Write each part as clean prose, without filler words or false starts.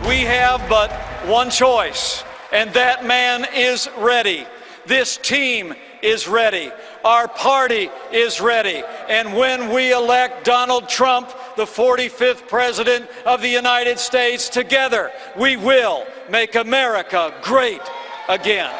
We have but one choice, and that man is ready. This team is ready. Our party is ready. And when we elect Donald Trump, the 45th President of the United States, together, we will make America great again.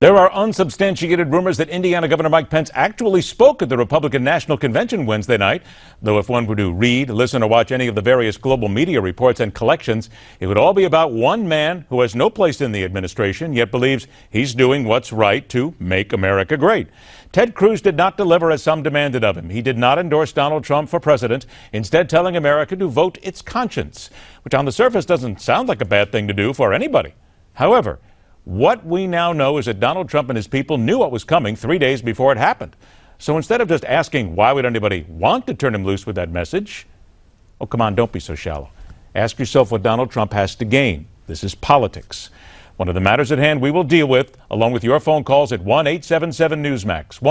There are unsubstantiated rumors that Indiana Governor Mike Pence actually spoke at the Republican National Convention Wednesday night. Though if one were to read, listen, or watch any of the various global media reports and collections, it would all be about one man who has no place in the administration, yet believes he's doing what's right to make America great. Ted Cruz did not deliver as some demanded of him. He did not endorse Donald Trump for president, instead telling America to vote its conscience, which on the surface doesn't sound like a bad thing to do for anybody. However, what we now know is that Donald Trump and his people knew what was coming 3 days before it happened. So instead of just asking why would anybody want to turn him loose with that message, oh, come on, don't be so shallow. Ask yourself what Donald Trump has to gain. This is politics. One of the matters at hand we will deal with, along with your phone calls at 1-877-NEWSMAX,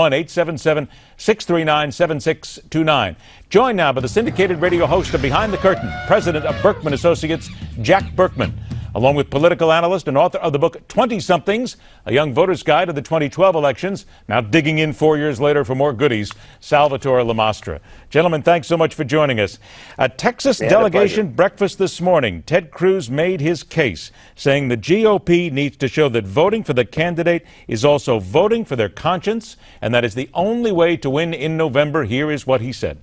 1-877-639-7629. Joined now by the syndicated radio host of Behind the Curtain, president of Burkman Associates, Jack Burkman, along with political analyst and author of the book 20-Somethings, A Young Voter's Guide to the 2012 Elections, now digging in 4 years later for more goodies, Salvator La Mastra. Gentlemen, thanks so much for joining us. At Texas delegation breakfast this morning, Ted Cruz made his case, saying the GOP needs to show that voting for the candidate is also voting for their conscience, and that is the only way to win in November. Here is what he said.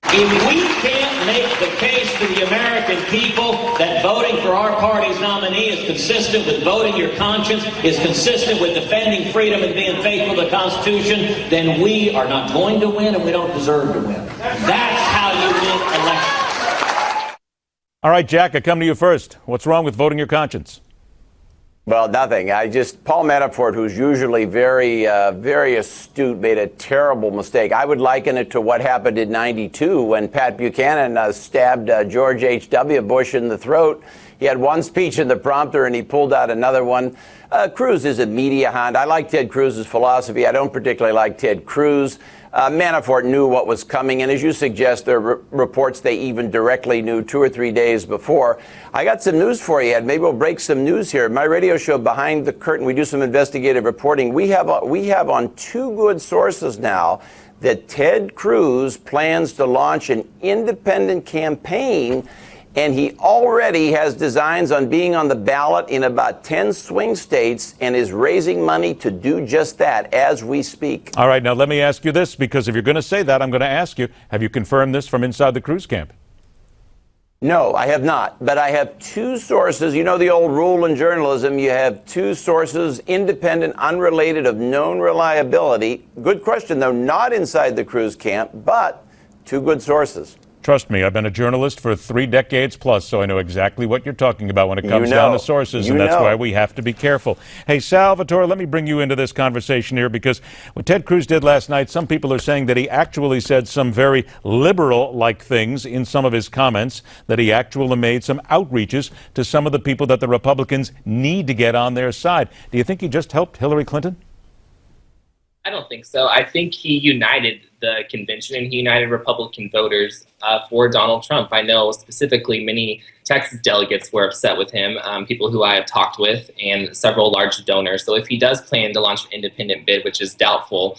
If we can't make the case to the American people that voting for our party's nominee is consistent with voting your conscience, is consistent with defending freedom and being faithful to the Constitution, then we are not going to win and we don't deserve to win. That's how you win elections. All right, Jack, I come to you first. What's wrong with voting your conscience? Well, nothing. Paul Manafort, who's usually very astute, made a terrible mistake. I would liken it to what happened in '92 when Pat Buchanan stabbed George H.W. Bush in the throat. He had one speech in the prompter and he pulled out another one. Cruz is a media hound. I like Ted Cruz's philosophy. I don't particularly like Ted Cruz. Manafort knew what was coming, and as you suggest, there are reports they even directly knew 2 or 3 days before. I got some news for you, Ed. Maybe we'll break some news here. My radio show, Behind the Curtain, we do some investigative reporting. We have on two good sources now that Ted Cruz plans to launch an independent campaign, and he already has designs on being on the ballot in about 10 swing states and is raising money to do just that as we speak. All right, now let me ask you this, because if you're going to say that, I'm going to ask you, have you confirmed this from inside the Cruz camp? No, I have not. But I have two sources. You know the old rule in journalism, you have two sources, independent, unrelated, of known reliability. Good question, though, not inside the Cruz camp, but two good sources. Trust me, I've been a journalist for 3 decades plus, so I know exactly what you're talking about when it comes down to sources, and that's why we have to be careful. Hey, Salvatore, let me bring you into this conversation here, because what Ted Cruz did last night, some people are saying that he actually said some very liberal-like things in some of his comments, that he actually made some outreaches to some of the people that the Republicans need to get on their side. Do you think he just helped Hillary Clinton? I don't think so. I think he united the convention and he united Republican voters for Donald Trump. I know specifically many Texas delegates were upset with him, people who I have talked with, and several large donors. So if he does plan to launch an independent bid, which is doubtful,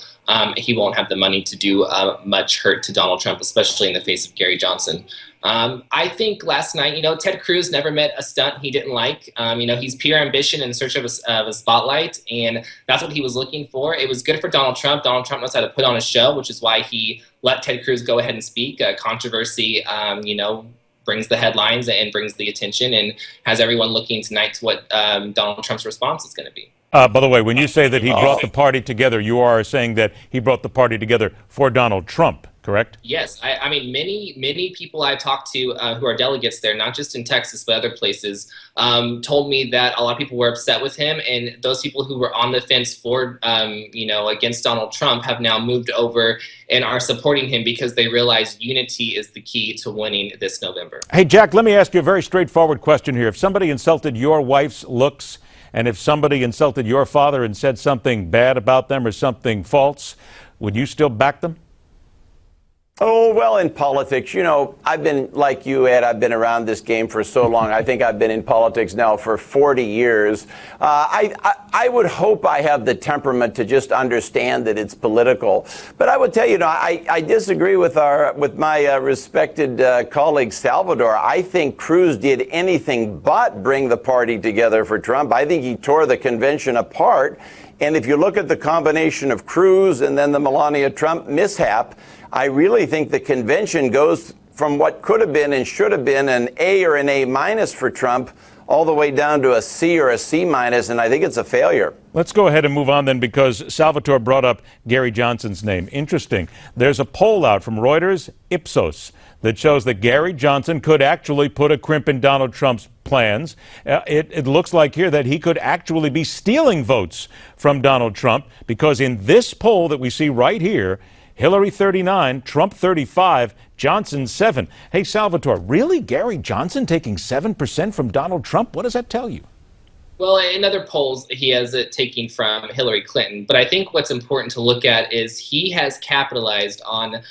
he won't have the money to do much hurt to Donald Trump, especially in the face of Gary Johnson. I think last night, Ted Cruz never met a stunt he didn't like. He's pure ambition in search of a spotlight, and that's what he was looking for. It was good for Donald Trump. Donald Trump knows how to put on a show, which is why he let Ted Cruz go ahead and speak. Controversy, brings the headlines and brings the attention and has everyone looking tonight to what Donald Trump's response is going to be. By the way, when you say that he brought the party together, you are saying that he brought the party together for Donald Trump, correct? Yes. I mean, many people I've talked to who are delegates there, not just in Texas but other places, told me that a lot of people were upset with him, and those people who were on the fence for, against Donald Trump have now moved over and are supporting him because they realize unity is the key to winning this November. Hey, Jack, let me ask you a very straightforward question here. If somebody insulted your wife's looks, and if somebody insulted your father and said something bad about them or something false, would you still back them? Oh, well, in politics, I've been like you, Ed. I've been around this game for so long. I think I've been in politics now for 40 years. I would hope I have the temperament to just understand that it's political. But I would tell you, I disagree with my respected colleague Salvador. I think Cruz did anything but bring the party together for Trump. I think he tore the convention apart. And if you look at the combination of Cruz and then the Melania Trump mishap, I really think the convention goes from what could have been and should have been an A or an A minus for Trump all the way down to a C or a C minus, and I think it's a failure. Let's go ahead and move on then, because Salvatore brought up Gary Johnson's name. Interesting. There's a poll out from Reuters, Ipsos, that shows that Gary Johnson could actually put a crimp in Donald Trump's plans. It looks like here that he could actually be stealing votes from Donald Trump, because in this poll that we see right here, Hillary 39, Trump 35, Johnson 7. Hey, Salvatore, really? Gary Johnson taking 7% from Donald Trump? What does that tell you? Well, in other polls, he has it taking from Hillary Clinton. But I think what's important to look at is he has capitalized on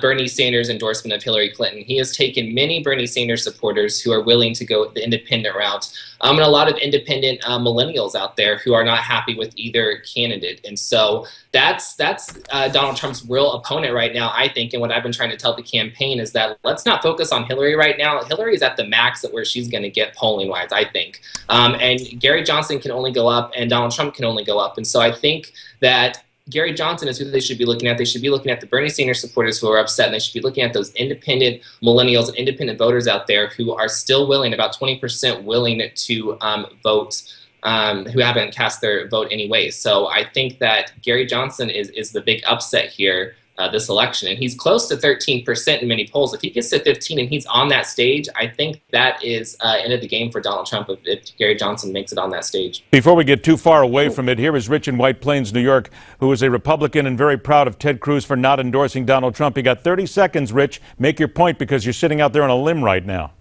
Bernie Sanders' endorsement of Hillary Clinton. He has taken many Bernie Sanders supporters who are willing to go the independent route, and a lot of independent millennials out there who are not happy with either candidate. And so that's Donald Trump's real opponent right now, I think. And what I've been trying to tell the campaign is that let's not focus on Hillary right now. Hillary is at the max at where she's going to get polling-wise, I think. And Gary Johnson can only go up, and Donald Trump can only go up. And so I think that Gary Johnson is who they should be looking at. They should be looking at the Bernie Sanders supporters who are upset, and they should be looking at those independent millennials and independent voters out there who are still willing, about 20% willing to vote, who haven't cast their vote anyway. So I think that Gary Johnson is the big upset here this election, and he's close to 13% in many polls. If he gets to 15 and he's on that stage, I think that is end of the game for Donald Trump if Gary Johnson makes it on that stage. Before we get too far away from it, here is Rich in White Plains, New York, who is a Republican and very proud of Ted Cruz for not endorsing Donald Trump. You got 30 seconds, Rich. Make your point, because you're sitting out there on a limb right now.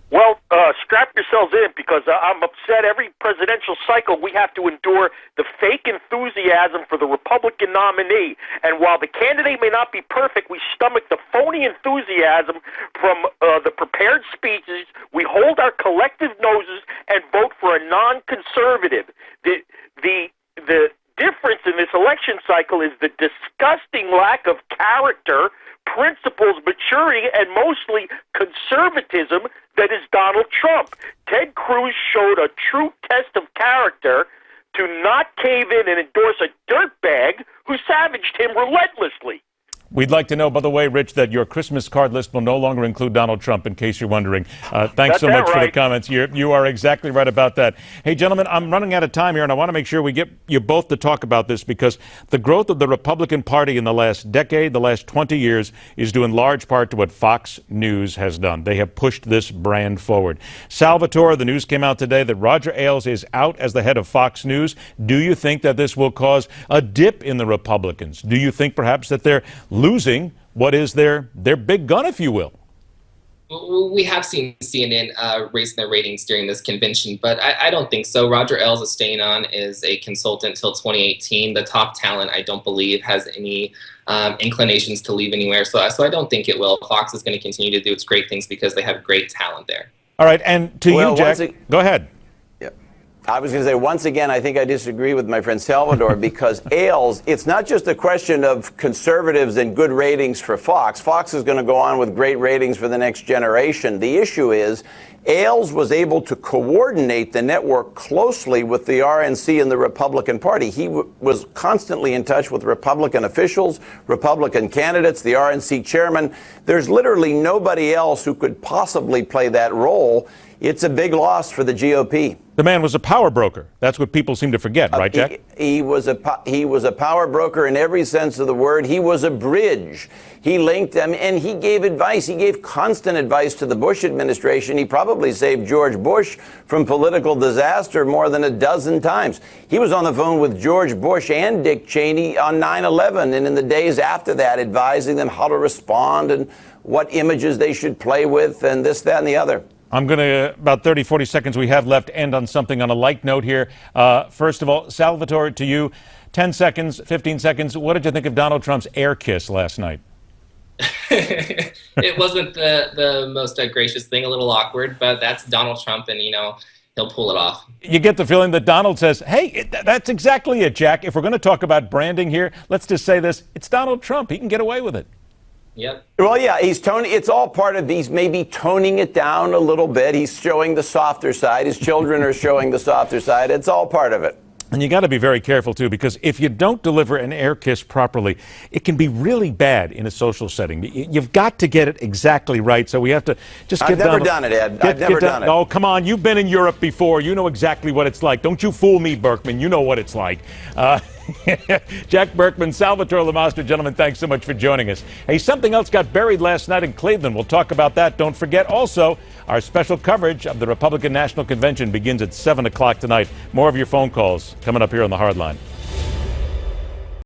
Well, strap yourselves in, because I'm upset every presidential cycle we have to endure the fake enthusiasm for the Republican nominee. And while the candidate may not be perfect, we stomach the phony enthusiasm from the prepared speeches. We hold our collective noses and vote for a non-conservative. The difference in this election cycle is the disgusting lack of character, principles, maturity, and mostly conservatism that is Donald Trump. Ted Cruz showed a true test of character to not cave in and endorse a dirtbag who savaged him relentlessly. We'd like to know, by the way, Rich, that your Christmas card list will no longer include Donald Trump, in case you're wondering. Thanks so much for the comments. You are exactly right about that. Hey, gentlemen, I'm running out of time here, and I want to make sure we get you both to talk about this, because the growth of the Republican Party in the last decade, the last 20 years, is due in large part to what Fox News has done. They have pushed this brand forward. Salvatore, the news came out today that Roger Ailes is out as the head of Fox News. Do you think that this will cause a dip in the Republicans? Do you think perhaps that they're losing what is their big gun, if you will? We have seen CNN raising their ratings during this convention, but I don't think so. Roger Ailes is staying on as a consultant till 2018. The top talent, I don't believe, has any inclinations to leave anywhere. So I don't think it will. Fox is going to continue to do its great things because they have great talent there. All right, and to you, Jack, go ahead. I was going to say, once again, I think I disagree with my friend Salvador, because Ailes, it's not just a question of conservatives and good ratings for Fox. Fox is going to go on with great ratings for the next generation. The issue is Ailes was able to coordinate the network closely with the RNC and the Republican Party. He was constantly in touch with Republican officials, Republican candidates, the RNC chairman. There's literally nobody else who could possibly play that role. It's a big loss for the GOP. The man was a power broker. That's what people seem to forget, right, Jack? He was a power broker in every sense of the word. He was a bridge. He linked them, and he gave advice. He gave constant advice to the Bush administration. He probably saved George Bush from political disaster more than a dozen times. He was on the phone with George Bush and Dick Cheney on 9/11, and in the days after that, advising them how to respond and what images they should play with, and this, that, and the other. I'm going to, about 30, 40 seconds we have left, end on something on a light note here. First of all, Salvatore, to you, 10 seconds, 15 seconds. What did you think of Donald Trump's air kiss last night? It wasn't the most gracious thing, a little awkward, but that's Donald Trump, and he'll pull it off. You get the feeling that Donald says, hey, that's exactly it, Jack. If we're going to talk about branding here, let's just say this. It's Donald Trump. He can get away with it. Yep. Well, yeah, he's toning. It's all part of these, maybe toning it down a little bit. He's showing the softer side. His children are showing the softer side. It's all part of it. And you got to be very careful, too, because if you don't deliver an air kiss properly, it can be really bad in a social setting. You've got to get it exactly right. So we have to just get I've never done it, Ed. I've never done it. Oh, come on. You've been in Europe before. You know exactly what it's like. Don't you fool me, Burkman. You know what it's like. Jack Burkman, Salvator La Mastra, gentlemen, thanks so much for joining us. Hey, something else got buried last night in Cleveland. We'll talk about that. Don't forget also our special coverage of the Republican National Convention begins at 7 o'clock tonight. More of your phone calls coming up here on the Hardline.